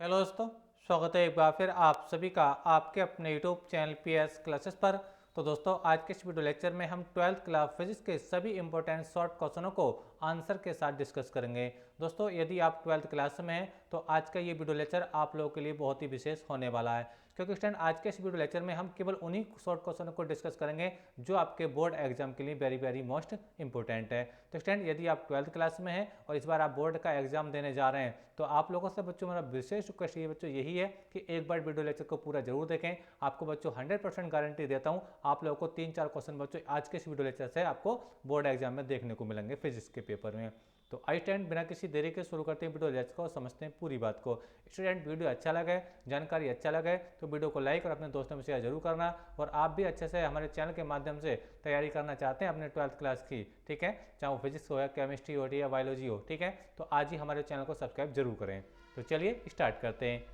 Hello दोस्तों, स्वागत है एक बार फिर आप सभी का आपके अपने यूट्यूब चैनल पीएस क्लासेस पर। तो दोस्तों, आज के इस वीडियो लेक्चर में हम 12th क्लास फिजिक्स के सभी इंपॉर्टेंट शॉर्ट क्वेश्चनों को आंसर के साथ डिस्कस करेंगे। दोस्तों, यदि आप 12th क्लास में हैं तो आज का ये वीडियो लेक्चर आप लोगों के लिए बहुत ही विशेष होने वाला है, क्योंकि स्टूडेंट आज के इस वीडियो लेक्चर में हम केवल उन्हीं शॉर्ट क्वेश्चनों को डिस्कस करेंगे जो आपके बोर्ड एग्जाम के लिए वेरी वेरी मोस्ट इंपॉर्टेंट है। तो स्टूडेंट, यदि आप 12th क्लास में हैं और इस बार आप बोर्ड का एग्जाम देने जा रहे हैं तो आप लोगों से बच्चों मेरा विशेष रिक्वेस्ट ये बच्चों यही है कि एक बार वीडियो लेक्चर को पूरा जरूर देखें। आपको बच्चों 100% गारंटी देता हूं, आप लोगों को 3-4 क्वेश्चन बच्चों आज के इस वीडियो लेक्चर से आपको बोर्ड एग्जाम में देखने को मिलेंगे फिजिक्स के पेपर में। तो आई स्टूडेंट, बिना किसी देरी के शुरू करते हैं वीडियो लेक्चर को, समझते हैं पूरी बात को। स्टूडेंट, वीडियो अच्छा लगे, जानकारी अच्छा लगे तो वीडियो को लाइक और अपने दोस्तों में शेयर जरूर करना। और आप भी अच्छे से हमारे चैनल के माध्यम से तैयारी करना चाहते हैं अपने 12th क्लास की, ठीक है, चाहे वो फिजिक्स हो या केमिस्ट्री हो या बायोलॉजी हो, ठीक है, तो आज ही हमारे चैनल को सब्सक्राइब जरूर करें। तो चलिए स्टार्ट करते हैं।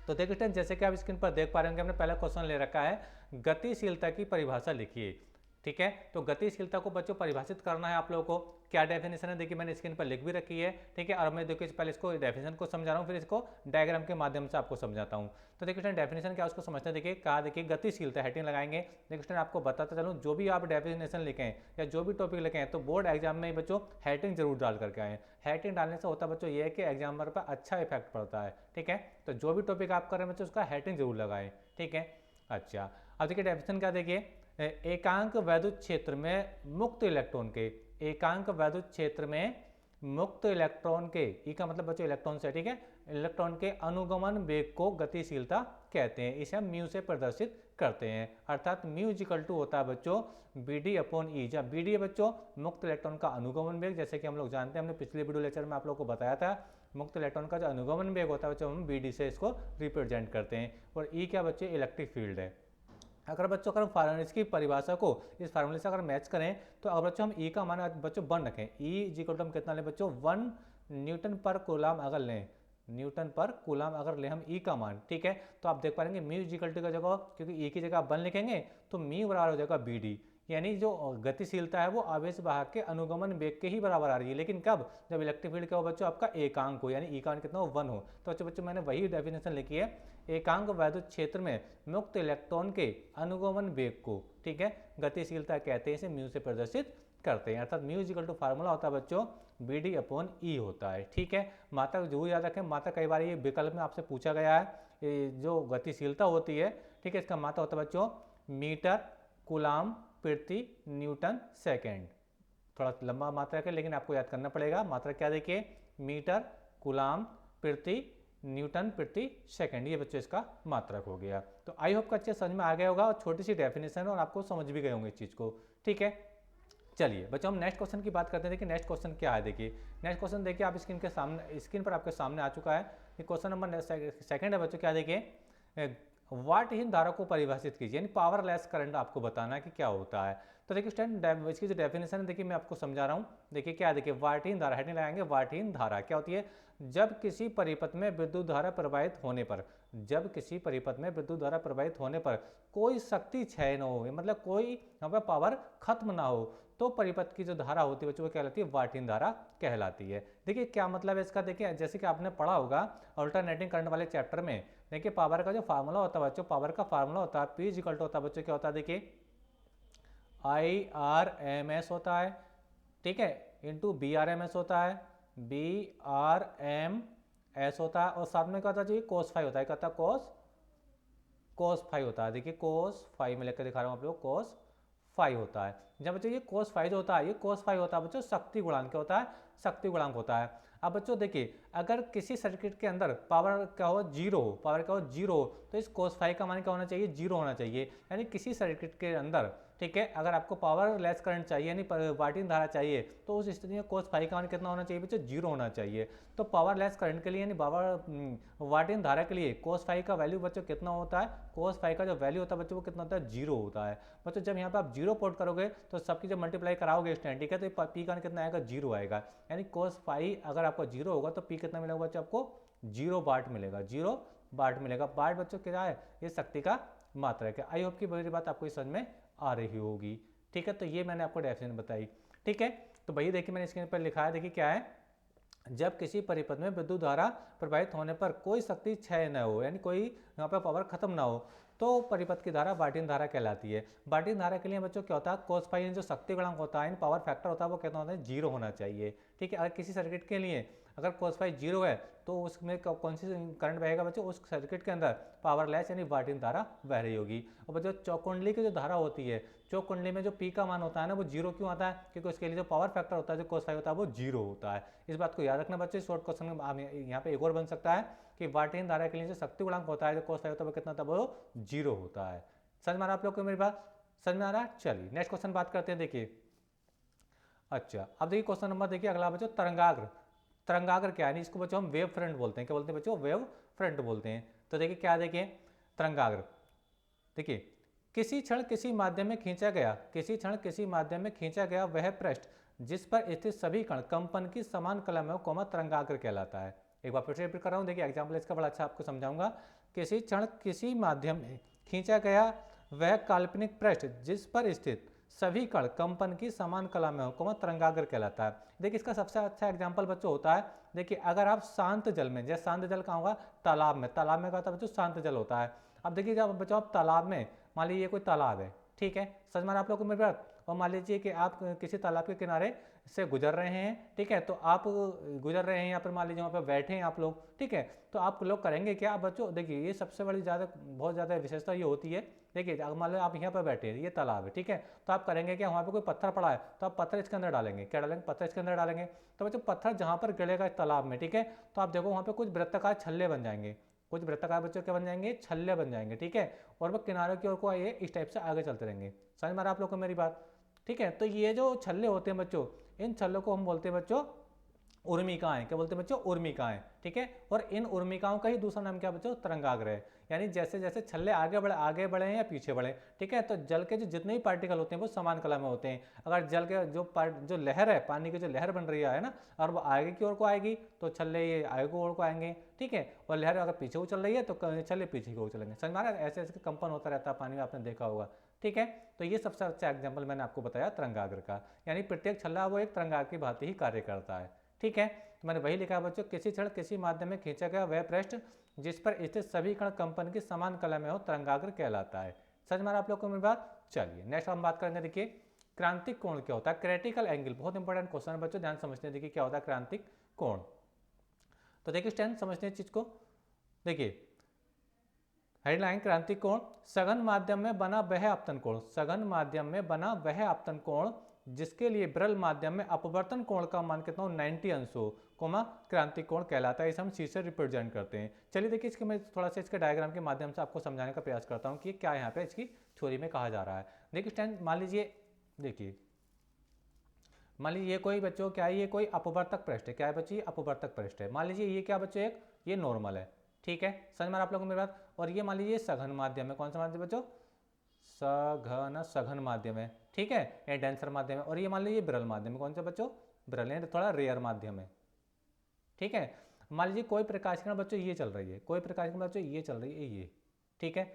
तो देखिए स्टूडेंट, जैसे कि आप स्क्रीन पर देख पा रहे होंगे, हमने पहला क्वेश्चन ले रखा है, गतिशीलता की परिभाषा लिखिए। ठीक है, तो गतिशीलता को बच्चों परिभाषित करना है आप लोगों को। क्या डेफिनेशन है देखिए मैंने स्क्रीन पर लिख भी रखी है, ठीक है, और मैं देखिए पहले इसको डेफिनेशन को समझा रहा हूँ, फिर इसको डायग्राम के माध्यम से आपको समझाता हूँ। तो देखिए स्टूडेंट, डेफिनेशन क्या उसको समझते हैं। देखिए कहा, देखिए गतिशीलता हेडिंग लगाएंगे। देखिए स्टूडेंट, आपको बताता चलूँ, जो भी आप डेफिनेशन लिखें या जो भी टॉपिक लिखें तो बोर्ड एग्जाम में बच्चों हेडिंग जरूर डाल करके आए। हेडिंग डालने से होता बच्चों ये है कि एग्जामर पर अच्छा इफेक्ट पड़ता है, ठीक है। तो जो भी टॉपिक आप कर रहे हैं बच्चों उसका हेडिंग जरूर लगाएं, ठीक है। अच्छा, अब देखिए डेफिनेशन क्या, देखिए एकांक वैद्युत क्षेत्र में मुक्त इलेक्ट्रॉन के, एकांक वैद्युत क्षेत्र में मुक्त इलेक्ट्रॉन के, ई का मतलब बच्चों इलेक्ट्रॉन से, ठीक है, इलेक्ट्रॉन के अनुगमन वेग को गतिशीलता कहते हैं। इसे हम म्यू से प्रदर्शित करते हैं, अर्थात म्यू इक्वल टू होता है बच्चों BD अपॉन ई। जब BD है बच्चों मुक्त इलेक्ट्रॉन का अनुगमन वेग, जैसे कि हम लोग जानते हैं, हमने पिछले वीडियो लेक्चर में आप लोग को बताया था, मुक्त इलेक्ट्रॉन का जो अनुगमन वेग होता है बच्चों हम BD से इसको रिप्रेजेंट करते हैं। और ई क्या बच्चे, इलेक्ट्रिक फील्ड है। अगर बच्चों अगर हम इसकी परिभाषा को इस फार्मूले से अगर मैच करें तो अगर बच्चों हम ई का मान बच्चों 1 रखें, ई इक्वल टू हम कितना लें बच्चों, 1 न्यूटन पर कूलाम अगर लें, न्यूटन पर कूलाम अगर लें हम ई का मान, ठीक है, तो आप देख पाएंगे म्यू इक्वल टू का जगह, क्योंकि ई की जगह 1 लिखेंगे तो म्यू बराबर हो जाएगा BD, यानी जो गतिशीलता है वो आवेश वाहक के अनुगमन वेग के ही बराबर आ रही है। लेकिन कब, जब इलेक्ट्रिक फील्ड क्या हो बच्चों आपका एकांक हो, यानी ई का मान कितना हो 1 हो। तो बच्चों मैंने वही डेफिनेशन लिखी है, एकांक वैद्युत क्षेत्र में मुक्त इलेक्ट्रॉन के अनुगमन वेग को, ठीक है, गतिशीलता कहते हैं, इसे म्यू से प्रदर्शित करते हैं। अर्थात म्यू इक्वल टू फार्मूला होता है बच्चों BD अपॉन ई होता है, ठीक है। मात्रा जरूर याद रखें, मात्रा कई बार ये विकल्प में आपसे पूछा गया है, जो गतिशीलता होती है, ठीक है, इसका मात्रा होता है बच्चों मीटर कूलाम प्रति न्यूटन सेकेंड। थोड़ा लंबा मात्रा है लेकिन आपको याद करना पड़ेगा। मात्रा क्या, देखिए मीटर कूलाम प्रति न्यूटन प्रति सेकंड, ये बच्चों इसका मात्रक हो गया। तो आई होप का अच्छे समझ में आ गया होगा, और छोटी सी डेफिनेशन और आपको समझ भी गए होंगे इस चीज़ को, ठीक है। चलिए बच्चों, हम नेक्स्ट क्वेश्चन की बात करते हैं। देखिए नेक्स्ट क्वेश्चन क्या है, देखिए नेक्स्ट क्वेश्चन देखिए आप स्क्रीन के सामने, स्क्रीन पर आपके सामने आ चुका है। ये क्वेश्चन नंबर सेकंड है बच्चों। क्या देखिए, वाटहीन धारा को परिभाषित कीजिए, यानी पावरलेस करंट आपको बताना है कि क्या होता है। तो देखिए स्टूडेंट, इसकी जो डेफिनेशन है देखिए मैं आपको समझा रहा हूँ। देखिए क्या, देखिए वाटहीन धारा, हेडिंग लगाएंगे, वाटहीन धारा क्या होती है, जब किसी परिपथ में विद्युत धारा प्रवाहित होने पर, जब किसी परिपथ में विद्युत धारा प्रवाहित होने पर कोई शक्ति क्षय न हो, मतलब कोई यहाँ पर पावर खत्म ना हो, तो परिपथ की जो धारा होती है बच्चों वो कहलाती है वाटहीन धारा कहलाती है। देखिए क्या मतलब है इसका, देखिए जैसे कि आपने पढ़ा होगा अल्टरनेटिंग करंट वाले चैप्टर में, देखिए पावर का जो फार्मूला होता है बच्चों, पावर का फार्मूला होता है P इक्वल टू होता है बच्चों क्या होता है, देखिए IRMS होता है, ठीक है, इंटू BRMS होता है, BRMS होता है, और साथ में क्या होता है जी, cos फाई होता है, क्या होता है cos फाई होता है। देखिए cos फाई में लेकर दिखा रहा हूँ आप लोग, cos फाई होता है। जब बच्चों ये cos फाई जो होता है, ये cos फाई होता है बच्चों शक्ति गुणांक, क्या होता है, शक्ति गुणांक होता है। अब बच्चों देखिए, अगर किसी सर्किट के अंदर पावर क्या हो, जीरो हो, पावर क्या हो, जीरो हो, तो इस cos फाई का मान क्या होना चाहिए, जीरो होना चाहिए। यानी किसी सर्किट के अंदर, ठीक है, अगर आपको पावर लेस करंट चाहिए यानी वाटहीन धारा चाहिए, तो उस स्थिति में cos फाई का मान कितना होना चाहिए बच्चों, जीरो होना चाहिए। तो पावर लेस करंट के लिए यानी पावर वाटहीन धारा के लिए cos फाई का वैल्यू बच्चों कितना होता है, cos फाई का जो वैल्यू होता है बच्चों वो कितना होता है, जीरो होता है। बच्चों जब यहाँ पे आप जीरो पोर्ट करोगे तो सबकी जब मल्टीप्लाई कराओगे स्टैंड, ठीक है, तो पी का कितना आएगा, जीरो आएगा। यानी cos फाई अगर आपको जीरो होगा तो पी कितना मिलेगा बच्चों, आपको 0 वाट मिलेगा, 0 वाट मिलेगा। वाट बच्चों क्या है, ये शक्ति का मात्रा है। आई होप की मेरी बात आपको समझ में आ रही होगी, ठीक है। तो ये मैंने आपको डेफिनेशन बताई, ठीक है। तो भैया देखिए मैंने स्क्रीन पर लिखा है, देखिए क्या है, जब किसी परिपथ में विद्युत धारा प्रवाहित होने पर कोई शक्ति क्षय न हो, यानी कोई यहाँ पर पावर खत्म ना हो, तो परिपथ की धारा बार्टिन धारा कहलाती है। बार्टिन धारा के लिए बच्चों क्या होता है, कोस फाई जो शक्ति गुणांक होता है, पावर फैक्टर होता है, वो कहता होता है 0 होना चाहिए। ठीक है, अगर किसी सर्किट के लिए अगर कोस फाई 0 है तो उसमें कौन सी करंट बहेगा बच्चों, उस सर्किट के अंदर पावर लेस यानी बार्टिन धारा बह रही होगी। और बच्चों चौकुंडली की जो धारा होती है, चौक कुंडली में जो पी का मान होता है ना, वो 0 क्यों आता है, क्योंकि उसके लिए जो पावर फैक्टर होता है, जो कोस फाई होता है, वो 0 होता है। इस बात को याद रखना बच्चे, शॉर्ट क्वेश्चन में यहाँ पे एक और बन सकता है कि बार्टिन धारा के लिए जो शक्ति गुणांक होता है, जो कोस फाई होता है, वो कितना था, वो 0 होता है। समझ में आ रहा आप लोग को मेरी बात, समझ में आ रहा है। चलिए नेक्स्ट क्वेश्चन बात करते हैं। देखिए अच्छा, अब देखिए क्वेश्चन नंबर देखिए अगला बच्चों, तरंगाग्र। तरंगाग्र क्या है, इसको बच्चों हम वेव फ्रंट बोलते हैं। क्या बोलते हैं बच्चों, वेव फ्रंट बोलते हैं। तो देखिए क्या, देखिए तरंगाग्र, देखिए किसी क्षण किसी माध्यम में खींचा गया, किसी क्षण किसी माध्यम में खींचा गया वह पृष्ठ जिस पर स्थित सभी कण कंपन की समान कला में कोमा तरंगाग्र कहलाता है। एक बार फिर से रिपीट कर रहा हूँ, देखिए एग्जाम्पल इसका बड़ा अच्छा आपको समझाऊंगा। किसी क्षण किसी माध्यम में खींचा गया वह काल्पनिक पृष्ठ जिस पर स्थित सभी कण कंपन की समान कला में कोमा तरंगाग्र कहलाता है। देखिए इसका सबसे अच्छा एग्जाम्पल बच्चों होता है, देखिए अगर आप शांत जल में, जैसे शांत जल कहाँ होगा, तालाब में, तालाब में क्या होता है बच्चों, शांत जल होता है। अब देखिए जब बच्चों आप तालाब में, मान लीजिए कोई तालाब है, ठीक है, समझ में आप लोग को मेरी बात, और मान लीजिए कि आप किसी तालाब के किनारे से गुजर रहे हैं, ठीक है, तो आप गुजर रहे हैं या फिर मान लीजिए वहाँ पर बैठे हैं आप लोग, ठीक है, तो आप लोग करेंगे क्या बच्चों, देखिए ये सबसे बड़ी बहुत ज़्यादा विशेषता ये होती है। देखिए अगर मान लो आप यहाँ पर बैठे हैं, ये तालाब है, ठीक है, तो आप करेंगे क्या, वहाँ पे कोई पत्थर पड़ा है तो आप पत्थर इसके अंदर डालेंगे, क्या डालेंगे, पत्थर इसके अंदर डालेंगे। तो बच्चों पत्थर जहाँ पर गिरेगा इस तालाब में, ठीक है, तो आप देखो वहाँ पे कुछ वृत्ताकार छल्ले बन जाएंगे, कुछ वृत्ताकार बच्चों क्या बन जाएंगे, छल्ले बन जाएंगे, ठीक है, और वह किनारे की ओर को आइए इस टाइप से आगे चलते रहेंगे। समझ में आप लोग को मेरी बात, ठीक है। तो ये जो छल्ले होते हैं बच्चों, इन छल्लों को हम बोलते हैं बच्चों उर्मिकाएं। क्या बोलते हैं बच्चों, उर्मिकाएं, ठीक है। और इन उर्मिकाओं का ही दूसरा नाम क्या बच्चों, तरंगाग्र है। यानी जैसे जैसे छल्ले आगे बढ़े हैं या पीछे बढ़े, ठीक है, तो जल के जो जितने भी पार्टिकल होते हैं वो समान कला में होते हैं। अगर जल के जो लहर है, पानी की जो लहर बन रही है ना, और वो आगे की ओर को आएगी तो छल्ले ये आगे की ओर को आएंगे, ठीक है, और लहर अगर पीछे को चल रही है तो छल्ले पीछे की ओर चलेंगे। समझ में आ रहा है, ऐसे ऐसे कंपन होता रहता है पानी में, आपने देखा होगा, ठीक है। तो ये सबसे अच्छा एग्जाम्पल मैंने आपको बताया तरंगाग्र का, यानी प्रत्येक छल्ला वो एक तरंगाग्र की भांति ही कार्य करता है, ठीक है। तो मैंने वही लिखा है बच्चों, किसी क्षण किसी माध्यम में खींचा गया वह पृष्ठ जिस पर स्थित सभी कण कंपन की समान कला में हो तरंगाग्र कहलाता है। समझ में आप लोग को मेरी बात। चलिए नेक्स्ट हम बात करेंगे, देखिए क्रांतिक कोण क्या होता है, क्रिटिकल एंगल, बहुत इंपॉर्टेंट क्वेश्चन है बच्चों, ध्यान समझते हैं। देखिए क्या होता है क्रांतिक कोण, तो देखिए स्टैंड समझते हैं चीज को। देखिए हेडलाइन, क्रांतिक कोण सघन माध्यम में बना वह आपतन कोण, सघन माध्यम में बना वह आपतन कोण जिसके लिए विरल माध्यम में अपवर्तन कोण का मान कितना हो, 90 अंश हो, कोमा क्रांतिक कोण कहलाता है। इसे हम सी से रिप्रेजेंट करते हैं। चलिए देखिए इसके मैं थोड़ा सा इसके डायग्राम के माध्यम से आपको समझाने का प्रयास करता हूँ कि क्या यहाँ पे इसकी थ्योरी में कहा जा रहा है। देखिए स्टैंड, मान लीजिए, देखिए मान लीजिए ये कोई बच्चों क्या है, ये कोई अपवर्तक पृष्ठ है, क्या है बच्चों, ये अपवर्तक पृष्ठ है। मान लीजिए ये क्या बच्चों, एक ये नॉर्मल है, ठीक है, समझ में आप लोगों को मेरी बात। और ये मान लीजिए सघन माध्यम है, कौन सा माध्यम बच्चों, सघन माध्यम है, ठीक है, ये डेंसर माध्यम है। और ये मान लीजिए विरल माध्यम है, कौन सा बच्चों, विरल है, थोड़ा रेयर माध्यम है, ठीक है। मान लीजिए कोई प्रकाश किरण बच्चों ये चल रही है, कोई प्रकाश किरण बच्चों ये चल रही है, ये, ठीक है।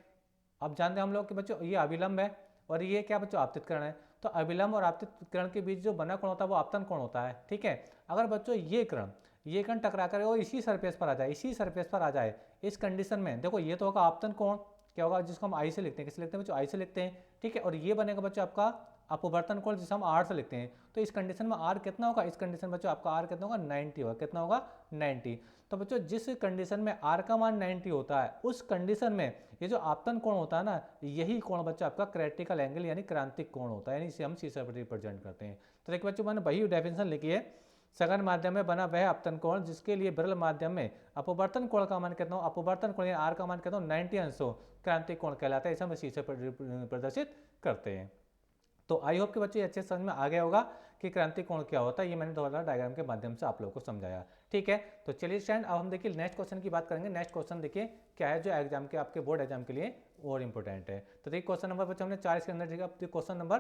अब जानते हैं हम लोग कि बच्चों ये अविलंब है और ये क्या बच्चों, आपतित किरण है। तो अविलंब और आपतित किरण के बीच जो बना कोण होता है वो आपतन कोण होता है, ठीक है। अगर बच्चों ये किरण टकरा कर और इसी सरफेस पर आ जाए, इसी सरफेस पर आ जाए, इस कंडीशन में देखो ये तो होगा आपतन कोण, क्या होगा, जिसको हम आई से लिखते हैं, किसे लिखते हैं बच्चों, आई से लिखते हैं, ठीक है। और ये बनेगा बच्चों आपका अपवर्तन कोण, जिसे हम आर से लिखते हैं। तो इस कंडीशन में आर कितना होगा, इस कंडीशन बच्चों आपका आर कितना होगा, 90 होगा, कितना होगा, 90। तो बच्चों जिस कंडीशन में आर का मान 90 होता है, उस कंडीशन में ये जो आपतन कोण होता है ना, यही कोण बच्चों आपका क्रिटिकल एंगल यानी क्रांतिक कोण होता है, यानी इसे हम सी से रिप्रेजेंट करते हैं। तो देखिए बच्चों मैंने वही डेफिनेशन लिखी है, सघन माध्यम में बना वह आपतन कोण जिसके लिए विरल माध्यम में अपवर्तन कोण का मान कितना हो, अपवर्तन कोण आर का मान कितना हो, 90 अंश हो, क्रांतिक कोण कहलाता है। इसे हम सी से प्रदर्शित करते हैं। तो आई होप कि बच्चों अच्छे समझ में आ गया होगा कि क्रांतिक कोण क्या होता है। ये मैंने दोबारा डायग्राम के माध्यम से आप लोगों को समझाया, ठीक है। तो चलिए स्टैंड, अब हम देखिए नेक्स्ट क्वेश्चन की बात करेंगे। नेक्स्ट क्वेश्चन देखिए क्या है, जो एग्जाम के आपके बोर्ड एग्जाम के लिए और इंपॉर्टेंट है। तो देखिए क्वेश्चन नंबर बच्चों हमने 4 इसके अंदर, ठीक है। अब क्वेश्चन नंबर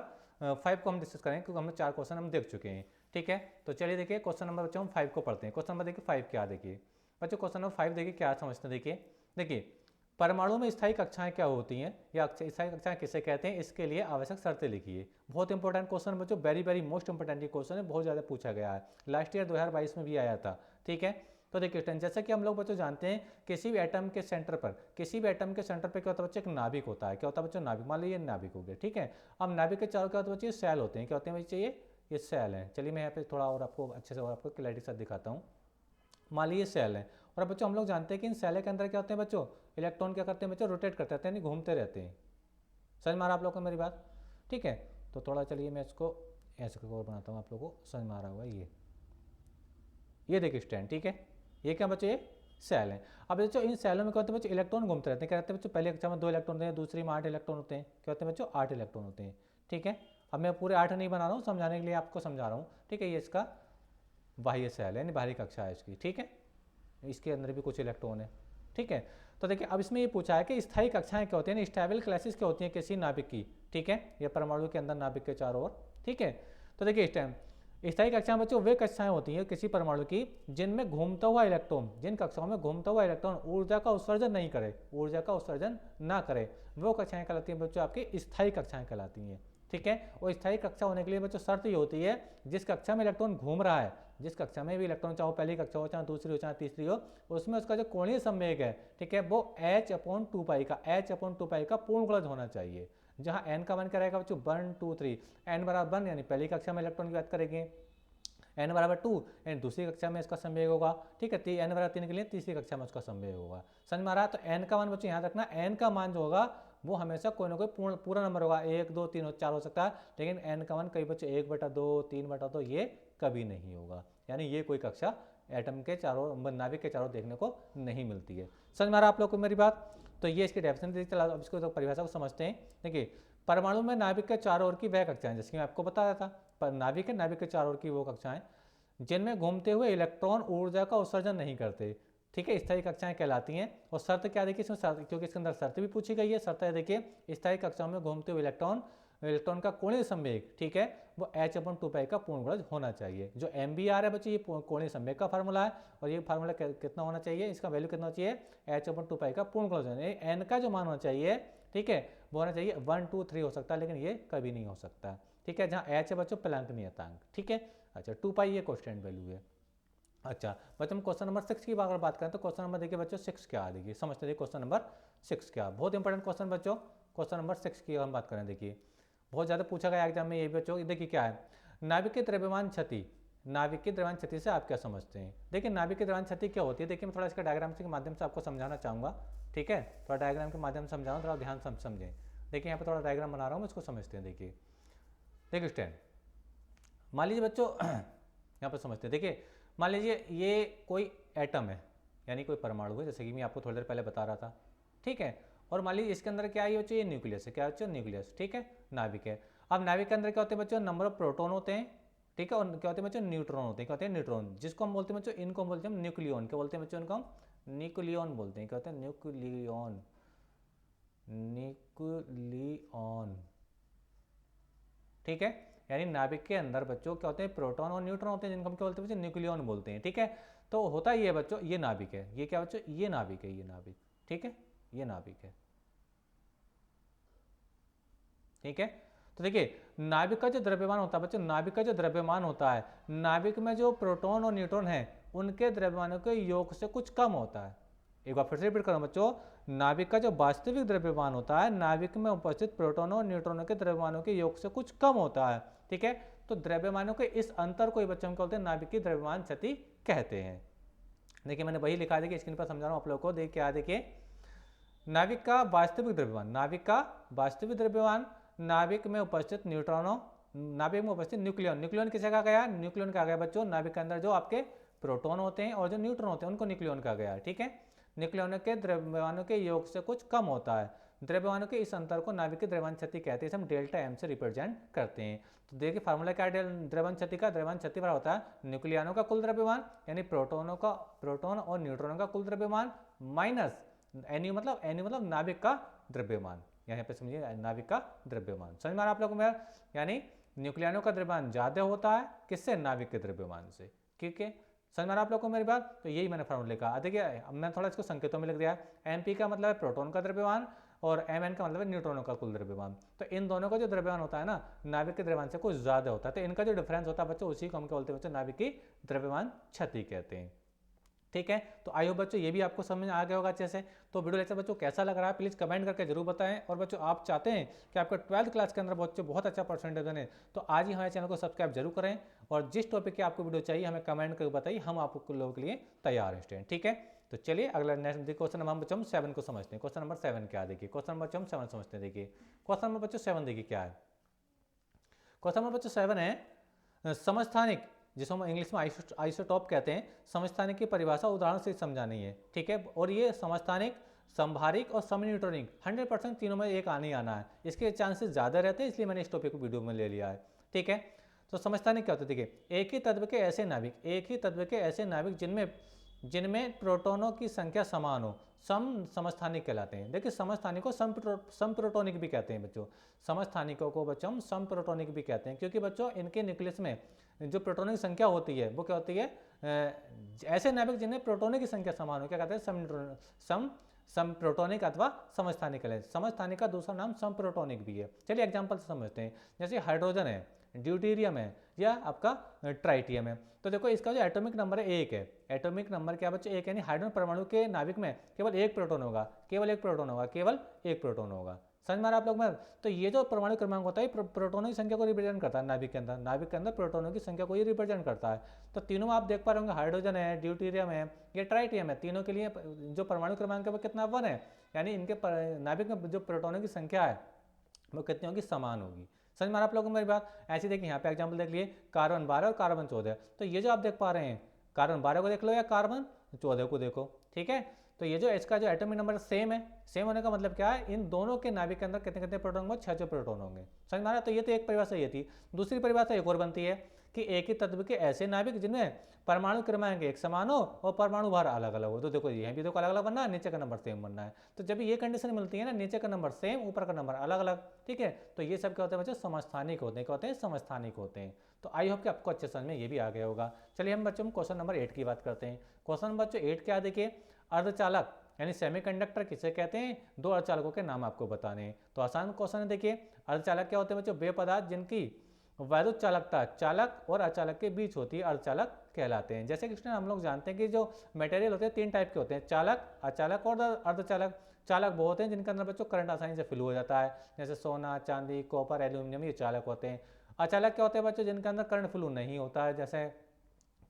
5 को हम डिस्कस करेंगे क्योंकि हमने 4 क्वेश्चन हम देख चुके हैं, ठीक है। तो चलिए देखिए क्वेश्चन नंबर बच्चों हम 5 को पढ़ते हैं। क्वेश्चन नंबर देखिए 5 क्या, देखिए बच्चों क्वेश्चन नंबर 5 देखिए क्या समझते हैं। देखिए परमाणु में स्थायी कक्षाएं क्या होती हैं या स्थायी कक्षाएं किसे कहते हैं, इसके लिए आवश्यक शर्तें लिखिए। बहुत इंपॉर्टेंट क्वेश्चन बच्चों, very very most important question है, बहुत ज़्यादा पूछा गया है, लास्ट ईयर 2022 में भी आया था, ठीक है। तो देखिए स्टूडेंट, जैसा कि हम लोग बच्चों जानते हैं किसी भी एटम के सेंटर पर क्या होता है बच्चों, एक नाभिक होता है। क्या होता है बच्चों, नाभिक। मान लीजिए नाभिक हो गया, ठीक है। अब नाभिक के चारों क्या होता है बच्चों, सेल होते हैं। क्या होते हैं बच्चों, ये सेल हैं। चलिए मैं यहाँ पे थोड़ा और आपको अच्छे से और आपको क्लैरिटी के साथ दिखाता हूँ। मान लीजिए सेल है, और अब बच्चों हम लोग जानते हैं कि इन सेल के अंदर क्या होते हैं बच्चों, इलेक्ट्रॉन क्या करते हैं बच्चों, रोटेट करते रहते हैं, यानी घूमते रहते हैं। समझ में आ रहा आप लोग को मेरी बात, ठीक है। तो थोड़ा चलिए मैं इसको ऐसे और बनाता हूँ, आप लोगों को समझ में आ रहा होगा। ये देखिए स्टैंड, ठीक है। ये क्या बच्चों, ये सेल है। अब बच्चों इन सेलों में क्या होते हैं बच्चों, इलेक्ट्रॉन घूमते रहते हैं। क्या रहते हैं बच्चों, पहले कक्षा में 2 इलेक्ट्रॉन होते हैं, दूसरी में 8 इलेक्ट्रॉन होते हैं। क्या होते हैं बच्चों, 8 इलेक्ट्रॉन होते हैं, ठीक है। अब मैं पूरे 8 नहीं बना रहा हूँ, समझाने के लिए आपको समझा रहा हूँ, ठीक है। ये इसका बाह्य सेल है, यानी बाहरी कक्षा है इसकी, ठीक है। इसके अंदर भी कुछ इलेक्ट्रॉन है, ठीक है। तो देखिए अब इसमें ये पूछा है कि स्थायी कक्षाएं क्या होती हैं, स्टेबल क्लासेस क्या होती हैं किसी नाभिक की, ठीक है। ये परमाणु के अंदर नाभिक के चारों ओर, ठीक है। तो देखिए इस टाइम स्थायी कक्षाएं बच्चों वे कक्षाएं होती हैं किसी परमाणु की जिनमें घूमता हुआ इलेक्ट्रॉन, जिन कक्षाओं में घूमता हुआ इलेक्ट्रॉन ऊर्जा का उत्सर्जन नहीं करे, ऊर्जा का उत्सर्जन ना करे, वो कक्षाएं कहलाती हैं बच्चों आपकी स्थायी कक्षाएं कहलाती हैं, ठीक है। और स्थायी कक्षा होने के लिए बच्चों शर्त ये होती है, जिस कक्षा में इलेक्ट्रॉन घूम रहा है, जिस कक्षा में भी इलेक्ट्रॉन, चाहे पहली कक्षा हो, चाहे दूसरी हो, चाहे तीसरी हो, उसमें उसका जो कोणीय संवेग है, ठीक है, वो h/2 का h/2 का पूर्ण गुणज होना चाहिए। जहां n का मान क्या रहेगा बच्चों, 1 2 3, n बराबर 1 यानी पहली कक्षा में इलेक्ट्रॉन की बात करेंगे, n बराबर 2 यानी दूसरी कक्षा में इसका संवेग होगा, ठीक है। n बराबर 3 के लिए तीसरी कक्षा में उसका संवेग होगा। समझ में आ रहा है। तो n का मान बच्चों याद रखना, n का मान जो होगा वो हमेशा कोई ना कोई पूरा नंबर होगा, 1 2 3 4 हो सकता है, लेकिन n का मान कई बच्चों 1/2 3/2 ये कभी नहीं होगा। यानी ये कोई कक्षा एटम के चारों, नाभिक के चारों देखने को नहीं मिलती है। समझ में आ रहा आप लोग को मेरी बात। तो ये इसकी डेफिनेशन, चला अब इसको तो परिभाषा को समझते हैं। देखिए परमाणु में नाभिक के चारों ओर की वह कक्षाएं, जैसे कि मैं आपको बताया था, पर नाभिक है, नाभिक के चारों ओर की वो कक्षाएं जिनमें घूमते हुए इलेक्ट्रॉन ऊर्जा का उत्सर्जन नहीं करते, ठीक है, स्थायी कक्षाएं कहलाती हैं। और शर्त क्या देखिए इसमें, क्योंकि इसके अंदर शर्त भी पूछी गई है। शर्त है देखिए, स्थायी कक्षाओं में घूमते हुए इलेक्ट्रॉन का कोणीय संवेग, ठीक है, वो h/2 का पूर्ण गुणज होना चाहिए। जो MBR है बच्चे, ये कोणीय संवेग का फार्मूला है, और ये फार्मूला कितना होना चाहिए, इसका वैल्यू कितना चाहिए, h/2 का पूर्ण गुणज होना चाहिए। n का जो मान होना चाहिए, ठीक है, वो होना चाहिए 1 2 3 हो सकता है, लेकिन ये कभी नहीं हो सकता, ठीक है। जहाँ h है बच्चों प्लैंक नियतांक, ठीक है। अच्छा 2 ये कांस्टेंट वैल्यू है। अच्छा बच्चों हम क्वेश्चन नंबर 6 की अगर बात करें तो क्वेश्चन नंबर देखिए बच्चों 6 क्या है, देखिए समझते हैं क्वेश्चन नंबर 6 क्या, बहुत इंपॉर्टेंट क्वेश्चन बच्चों। क्वेश्चन नंबर 6 की हम बात करें, देखिए बहुत ज़्यादा पूछा गया एग्जाम में ये बच्चों। देखिए क्या है, नाभिक की द्रव्यमान क्षति, नाभिक की द्रव्यमान क्षति से आप क्या समझते हैं। देखिए नाभिक की द्रव्यमान क्षति क्या होती है, देखिए मैं थोड़ा इसका डायग्राम के माध्यम से आपको समझाना चाहूँगा, ठीक है। थोड़ा डायग्राम के माध्यम से समझाऊँ, थोड़ा ध्यान से समझें। देखिए यहाँ पर थोड़ा डायग्राम बना रहा हूँ, इसको समझते हैं। देखिए स्टैंड, मान लीजिए बच्चों यहाँ पर समझते हैं। देखिए मान लीजिए ये कोई एटम है, यानी कोई परमाणु है, जैसे कि मैं आपको थोड़ी देर पहले बता रहा था, ठीक है। और मान लीजिए इसके अंदर क्या है बच्चों, ये न्यूक्लियस है। क्या बच्चों, न्यूक्लियस, ठीक है, नाभिक है। अब नाभिक के अंदर क्या होते हैं बच्चों, नंबर ऑफ प्रोटॉन होते हैं, ठीक है, और क्या होते हैं बच्चों, न्यूट्रॉन होते हैं। क्या होते हैं, न्यूट्रॉन, जिसको हम बोलते हैं बच्चों, इनको बोलते हैं न्यूक्लियन। क्या बोलते हैं बच्चों, इनको हम न्यूक्लियन बोलते हैं। क्या होते हैं, न्यूक्लियन, न्यूक्लियन, ठीक है। यानी नाभिक के अंदर बच्चों क्या होते हैं, प्रोटॉन और न्यूट्रॉन होते हैं, जिनको हम क्या बोलते हैं बच्चों, न्यूक्लियन बोलते हैं, ठीक है। तो होता ये है बच्चों, ये नाभिक है, ये क्या बच्चों, ये नाभिक है, ये नाभिक, ठीक है, ये नाभिक है, ठीक है। तो देखिए नाभिक का जो द्रव्यमान होता है बच्चों, नाभिक का जो द्रव्यमान होता है, नाभिक में जो प्रोटॉन और न्यूट्रॉन है उनके द्रव्यमानों के योग से कुछ कम होता है। एक बार फिर से रिपीट करूं बच्चों, नाभिक का जो वास्तविक द्रव्यमान होता है, नाभिक में उपस्थित प्रोटॉनों और न्यूट्रॉनों के द्रव्यमानों के योग से कुछ कम होता है, ठीक है। तो द्रव्यमानों के इस अंतर को बच्चों हम बोलते हैं नाभिक की द्रव्यमान क्षति कहते हैं। देखिए मैंने वही लिखा, देखिए स्क्रीन पर समझा रहा हूं आप लोगों को। देखिए क्या, देखिए नाभिक का वास्तविक द्रव्यमान, नाभिक का वास्तविक द्रव्यमान, नाभिक में उपस्थित न्यूट्रॉनों, नाभिक में उपस्थित न्यूक्लियन, न्यूक्लियन किसे कहा गया, न्यूक्लियन कहा गया बच्चों नाभिक के अंदर जो आपके प्रोटॉन होते हैं और जो न्यूट्रॉन होते हैं उनको न्यूक्लियन कहा गया है, ठीक है। न्यूक्लियनों के द्रव्यमानों के योग से कुछ कम होता है। द्रव्यमानों के इस अंतर को नाभिक की द्रव्यमान क्षति कहते हैं, इसे हम डेल्टा एम से रिप्रेजेंट करते हैं। तो देखिए फार्मूला क्या है द्रव्यमान क्षति का, द्रव्यमान क्षति बराबर होता है न्यूक्लियनों का कुल द्रव्यमान, यानी प्रोटॉन और न्यूट्रॉनों का कुल द्रव्यमान माइनस एनयू मतलब नाभिक का द्रव्यमान। यहाँ पे समझिए नाभिक का द्रव्यमान, समझ में आ रहा आप लोगों को मेरा। यानी न्यूक्लियनों का द्रव्यमान ज्यादा होता है किससे, नाभिक के द्रव्यमान से, ठीक है। समझ में आ रहा आप लोगों को मेरी बात। तो यही मैंने फॉर्मूला लिखा। देखिए अब मैं थोड़ा इसको संकेतों में लिख दिया। एमपी का मतलब है प्रोटॉन का द्रव्यमान और एमएन का मतलब है न्यूट्रॉनों का कुल द्रव्यमान। तो इन दोनों का जो द्रव्यमान होता है ना, नाभिक के द्रव्यमान से कुछ ज्यादा होता है, तो इनका जो डिफरेंस होता है बच्चों, उसी को हम क्या बोलते हैं बच्चों, नाभिक की द्रव्यमान क्षति कहते हैं, ठीक है। तो आई होप बच्चों ये भी आपको समझ में आ गया होगा अच्छे से। तो वीडियो लेक्चर बच्चों कैसा लग रहा है प्लीज़ कमेंट करके जरूर बताएं। और बच्चों आप चाहते हैं कि आपका 12th क्लास के अंदर बच्चों बहुत अच्छा परसेंटेज बने, तो आज ही हमारे चैनल को सब्सक्राइब जरूर करें। और जिस टॉपिक की आपको वीडियो चाहिए हमें कमेंट करके बताइए, हम आप लोगों के लिए तैयार हैं स्टूडेंट। ठीक है, तो चलिए अगला नेक्स्ट क्वेश्चन नंबर बच्चों हम 7 को समझते हैं। क्वेश्चन नंबर 7 क्या है देखिए, क्वेश्चन नंबर बच्चों हम 7 समझते हैं। देखिए क्वेश्चन नंबर बच्चों 7 देखिए क्या है। क्वेश्चन नंबर बच्चों 7 है समस्थानिक, जिसको हम इंग्लिश में आइसोटॉप कहते हैं, समस्थानिक की परिभाषा उदाहरण से समझानी है। ठीक है, और ये समस्थानिक, समभारिक और समन्यूट्रॉनिक 100% तीनों में एक आने ही आना है, इसके चांसेस ज़्यादा रहते हैं, इसलिए मैंने इस टॉपिक को वीडियो में ले लिया है। ठीक है, तो समस्थानिक क्या होता है देखिए, एक ही तत्व के ऐसे नाभिक, एक ही तत्व के ऐसे नाभिक जिनमें जिनमें प्रोटॉनों की संख्या समान हो, समस्थानिक कहलाते हैं। देखिए समस्थानिक को समप्रोटोनिक भी कहते हैं बच्चों, समस्थानिकों को बच्चों हम समप्रोटोनिक भी कहते हैं, क्योंकि बच्चों इनके न्यूक्लियस में जो प्रोटॉनों की संख्या होती है वो क्या होती है, ऐसे नाभिक जिनमें प्रोटॉनों की संख्या समान हो, क्या कहते हैं समप्रोटोनिक अथवा समस्थानिक है। समस्थानिक का दूसरा नाम समप्रोटोनिक भी है। चलिए एग्जांपल से समझते हैं, जैसे हाइड्रोजन है, ड्यूटेरियम है, या आपका ट्राइटियम है। तो देखो इसका जो एटॉमिक नंबर है 1 है, एटॉमिक नंबर क्या बच्चे 1, यानी हाइड्रोजन परमाणु के नाभिक में केवल एक प्रोटॉन होगा, केवल एक प्रोटॉन होगा, केवल एक प्रोटॉन होगा। समझ में आ रहा है आप लोग में। तो ये जो परमाणु क्रमांक होता है प्रोटॉनों की संख्या को रिप्रेजेंट करता है नाभिक के अंदर, नाभिक के अंदर प्रोटॉनों की संख्या को ही रिप्रेजेंट करता है। तो तीनों में आप देख पा रहे होंगे, हाइड्रोजन है, ड्यूटेरियम है, ये ट्राइटियम है, तीनों के लिए जो परमाणु क्रमांक है वो कितना 1 है, यानी इनके नाभिक में जो प्रोटॉनों की संख्या है वो कितनी होगी, समान होगी। समझ में आ रहा आप लोगों को मेरी बात। ऐसे देखिए यहाँ पे एग्जांपल देख लिए, कार्बन 12 और कार्बन 14। तो ये जो आप देख पा रहे हैं, कार्बन 12 को देख लो या कार्बन 14 को देखो। ठीक है, तो ये जो इसका जो एटॉमिक नंबर सेम है, सेम होने का मतलब क्या है, इन दोनों के नाभिक के अंदर कितने कितने प्रोटॉन होंगे, 6 प्रोटॉन होंगे। समझ में आ रहा है। तो ये तो एक परिभाषा ये थी। दूसरी परिभाषा एक और बनती है कि एक ही तत्व के ऐसे नाभिक जिनमें परमाणु क्रमांक एक समान हो और परमाणु भार अलग अलग हो। तो देखो यहाँ भी देखो अलग अलग बनना है, नीचे का नंबर सेम बनना है। तो जब ये कंडीशन मिलती है ना, नीचे का नंबर सेम, ऊपर का नंबर अलग अलग, ठीक है, तो ये सब क्या होते हैं बच्चों, समस्थानिक होते हैं। क्या होते हैं, समस्थानिक होते हैं। तो आई होप कि आपको अच्छे समझ में ये भी आ गया होगा। चलिए हम बच्चों क्वेश्चन नंबर 8 की बात करते हैं। क्वेश्चन नंबर बच्चों 8 क्या देखिए, अर्धचालक यानी सेमीकंडक्टर किसे कहते हैं, दो अर्धचालकों के नाम आपको बताने हैं। तो आसान क्वेश्चन है देखिए, अर्धचालक क्या होते हैं बच्चों, वे पदार्थ जिनकी वैद्युत चालकता चालक और अचालक के बीच होती है, अर्धचालक कहलाते हैं। जैसे कि हम लोग जानते हैं कि जो मटेरियल होते हैं 3 टाइप के होते हैं, चालक, अचालक और अर्धचालक। चालक वो होते हैं जिनके अंदर बच्चों करंट आसानी से फ्लो हो जाता है, जैसे सोना, चांदी, कॉपर, एल्यूमिनियम, ये चालक होते हैं। अचालक क्या होते हैं बच्चों, जिनके अंदर करंट फ्लो नहीं होता है, जैसे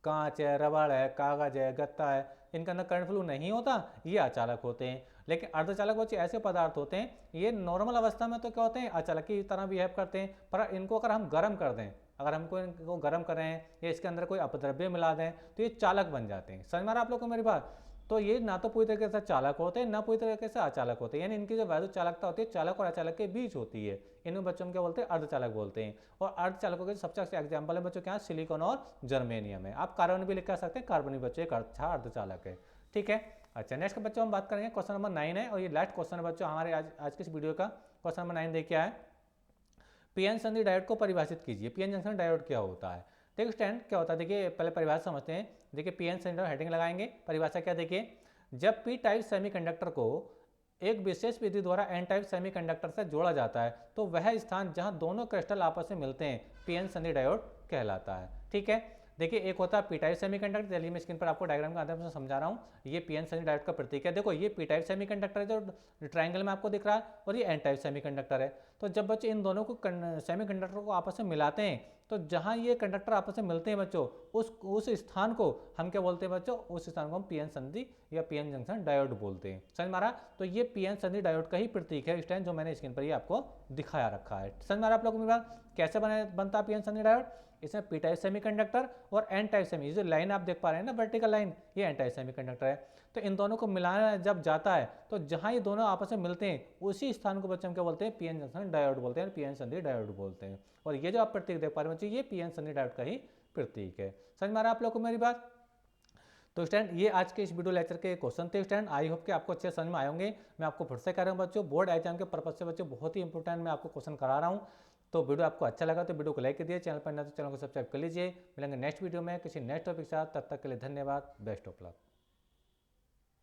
कांच है, रबड़ है, कागज है, गत्ता है, इनके अंदर करंट फ्लो नहीं होता, ये अचालक होते हैं। लेकिन अर्धचालक बच्चे ऐसे पदार्थ होते हैं, ये नॉर्मल अवस्था में तो क्या होते हैं, अचालक की तरह बिहेव करते हैं, पर इनको अगर हम गर्म कर दें, अगर हमको इनको गर्म करें या इसके अंदर कोई अपद्रव्य मिला दें तो ये चालक बन जाते हैं। समझ में आ रहा आप लोग को मेरी बात। तो ये ना तो पूरी तरीके से चालक होते हैं, ना पूरी तरीके से अचालक होते हैं, यानी इनकी जो वैद्युत चालकता होती है चालक और अचालक के बीच होती है। इन्हें बच्चों में क्या बोलते हैं, अर्धचालक बोलते हैं। और अर्धचालकों के सबसे अच्छे एग्जाम्पल है बच्चों क्या, सिलिकॉन और जर्मेनियम है। आप कार्बन भी लिख कर सकते हैं, कार्बन भी बच्चों एक अच्छा अर्धचालक है। ठीक है, अच्छा नेक्स्ट बच्चों हम बात करेंगे, क्वेश्चन नंबर 9 है और ये लास्ट क्वेश्चन है बच्चों हमारे आज के इस वीडियो का। क्वेश्चन नंबर 9 देखिए है, पीएन संधि डायोड को परिभाषित कीजिए। पीएन जंक्शन डायोड क्या होता है। देखिए स्टैंड क्या होता है, देखिए पहले परिभाषा समझते हैं। देखिए पीएन संधि डायोड हेडिंग लगाएंगे, परिभाषा क्या देखिए, जब पी टाइप सेमीकंडक्टर को एक विशेष विधि द्वारा एन टाइप सेमीकंडक्टर से जोड़ा जाता है तो वह स्थान जहां दोनों क्रिस्टल आपस में मिलते हैं पीएन संधि डायोड कहलाता है। ठीक है, देखिए एक होता है पी टाइप सेमीकंडक्टर, चलिए मैं स्क्रीन पर आपको डायग्राम के माध्यम से समझा रहा हूँ। ये पीएन संधि डायोड का प्रतीक है। देखो ये पी टाइप सेमीकंडक्टर है जो ट्रायंगल में आपको दिख रहा है, और ये एन टाइप सेमीकंडक्टर है। तो जब बच्चे इन दोनों को सेमीकंडक्टर को आपस में मिलाते हैं तो जहाँ ये कंडक्टर आपस में मिलते हैं बच्चों, उस स्थान को हम क्या बोलते हैं बच्चों, उस स्थान को हम पीएन संधि या पीएन जंक्शन डायोड बोलते हैं। समझ में आ रहा। तो ये पीएन संधि डायोड का ही प्रतीक है, इस टाइम जो मैंने स्क्रीन पर ये आपको दिखाया रखा है। समझ में आ रहा आप लोगों को बात, कैसे बनता है पीएन संधि डायोड। इसमें पी टाइप सेमीकंडक्टर और एन टाइप सेमी, जो लाइन आप देख पा रहे हैं ना वर्टिकल लाइन, ये एन टाइप सेमीकंडक्टर है। तो इन दोनों को मिलाना जब जाता है तो जहां ये दोनों आपस में मिलते हैं उसी स्थान को बच्चे हम क्या बोलते हैं, पीएन जंक्शन डायोड बोलते हैं, पीएन संधि डायोड बोलते हैं। और ये जो आप प्रतीक देख पा रहे हैं बच्चे, ये पीएन संधि डायोड का ही प्रतीक है। समझ में आ रहा है आप लोग को मेरी बात। तो स्टूडेंट ये आज के इस वीडियो लेक्चर के क्वेश्चन थे स्टूडेंट, आई होप कि आपको अच्छे समझ में आए होंगे। मैं आपको फिर से कह रहा हूँ बच्चों, बोर्ड एग्जाम के पर्पज से बच्चों बहुत ही इंपॉर्टेंट मैं आपको क्वेश्चन करा रहा हूँ। तो वीडियो आपको अच्छा लगा तो वीडियो को लाइक कर दिए, चैनल पर नए तो चैनल को सब्सक्राइब कर लीजिए। मिलेंगे नेक्स्ट वीडियो में किसी नेक्स्ट टॉपिक के साथ, तब तक के लिए धन्यवाद, बेस्ट ऑफ लक।